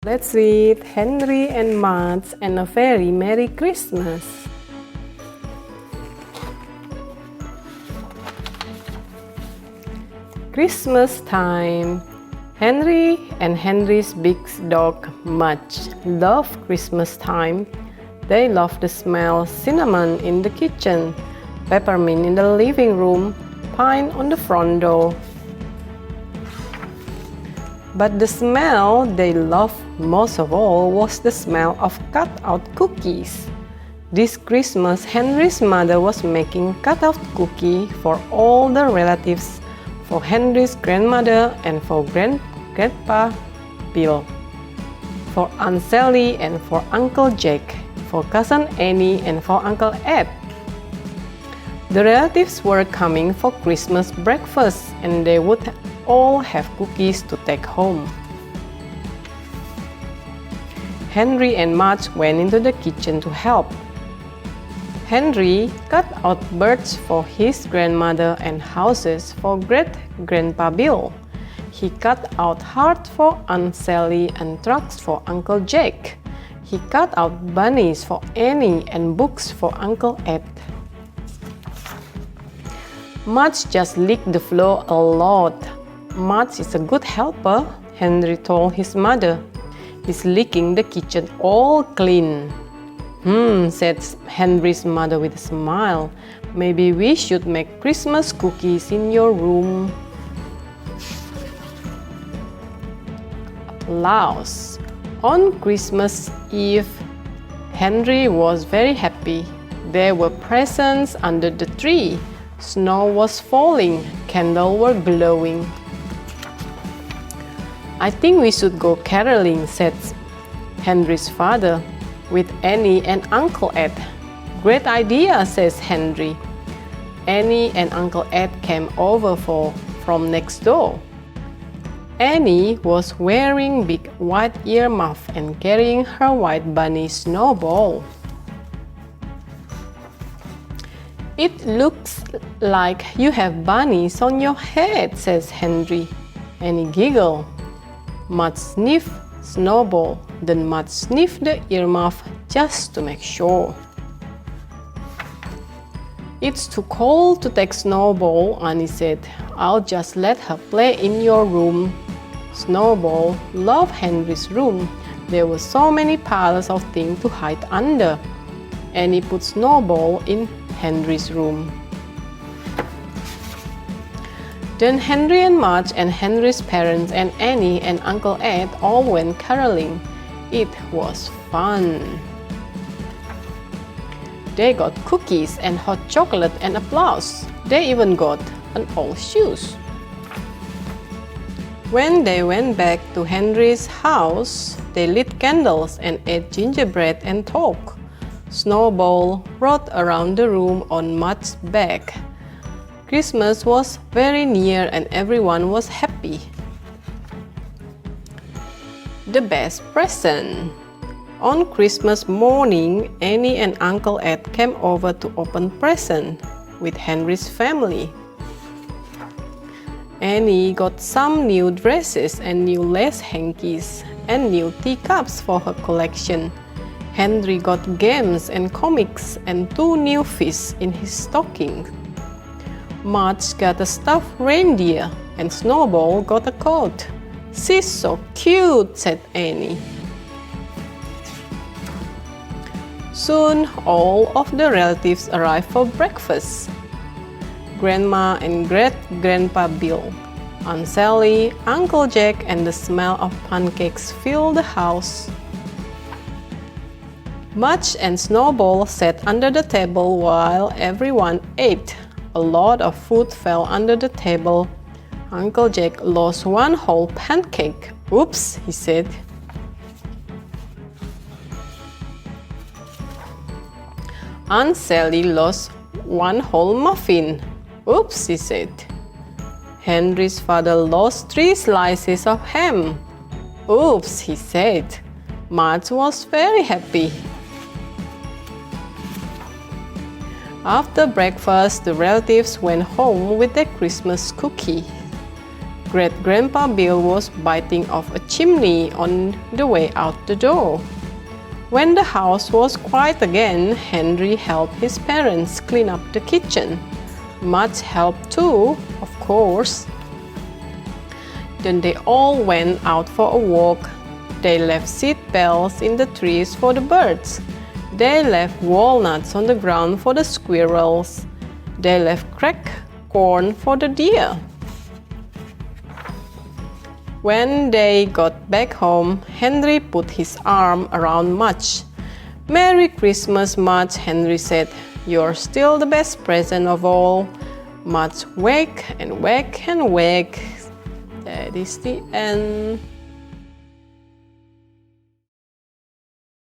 Let's read Henry and Mudge and a very Merry Christmas. Christmas time. Henry and Henry's big dog Mudge love Christmas time. They love the smell of cinnamon in the kitchen, peppermint in the living room, pine on the front door. But the smell they loved most of all was the smell of cut-out cookies. This Christmas, Henry's mother was making cut-out cookie for all the relatives, for Henry's grandmother and for Grandpa Bill, for Aunt Sally and for Uncle Jack, for Cousin Annie and for Uncle Ed. The relatives were coming for Christmas breakfast and they would all have cookies to take home. Henry and Mudge went into the kitchen to help. Henry cut out birds for his grandmother and houses for Great-Grandpa Bill. He cut out hearts for Aunt Sally and trucks for Uncle Jack. He cut out bunnies for Annie and books for Uncle Ed. Mudge just licked the floor a lot. Mudge is a good helper, Henry told his mother. He's licking the kitchen all clean. Said Henry's mother with a smile. Maybe we should make Christmas cookies in your room. Applause. On Christmas Eve, Henry was very happy. There were presents under the tree. Snow was falling. Candles were glowing. I think we should go caroling, said Henry's father, with Annie and Uncle Ed. Great idea, says Henry. Annie and Uncle Ed came over from next door. Annie was wearing big white earmuff and carrying her white bunny Snowball. It looks like you have bunnies on your head, says Henry. Annie giggled. Mudge sniffed Snowball, then Mudge sniffed the earmuff just to make sure. It's too cold to take Snowball, Annie said. I'll just let her play in your room. Snowball loved Henry's room. There were so many piles of things to hide under. Annie put Snowball in Henry's room. Then Henry and Mudge and Henry's parents and Annie and Uncle Ed all went caroling. It was fun. They got cookies and hot chocolate and applause. They even got an old shoes. When they went back to Henry's house, they lit candles and ate gingerbread and talked. Snowball rode around the room on Mudge's back. Christmas was very near and everyone was happy. The best present. On Christmas morning, Annie and Uncle Ed came over to open presents with Henry's family. Annie got some new dresses and new lace hankies and new teacups for her collection. Henry got games and comics and 2 new fish in his stocking. Mudge got a stuffed reindeer and Snowball got a coat. She's so cute, said Annie. Soon all of the relatives arrived for breakfast. Grandma and Great-Grandpa Bill, Aunt Sally, Uncle Jack, and the smell of pancakes filled the house. Mudge and Snowball sat under the table while everyone ate. A lot of food fell under the table. Uncle Jack lost 1 whole pancake. Oops, he said. Aunt Sally lost 1 whole muffin. Oops, he said. Henry's father lost 3 slices of ham. Oops, he said. Mudge was very happy. After breakfast, the relatives went home with their Christmas cookie. Great-Grandpa Bill was biting off a chimney on the way out the door. When the house was quiet again, Henry helped his parents clean up the kitchen. Mudge helped too, of course. Then they all went out for a walk. They left seed bells in the trees for the birds. They left walnuts on the ground for the squirrels. They left cracked corn for the deer. When they got back home, Henry put his arm around Mudge. "Merry Christmas, Mudge," Henry said. "You're still the best present of all." Mudge wagged and wagged and wagged. That is the end.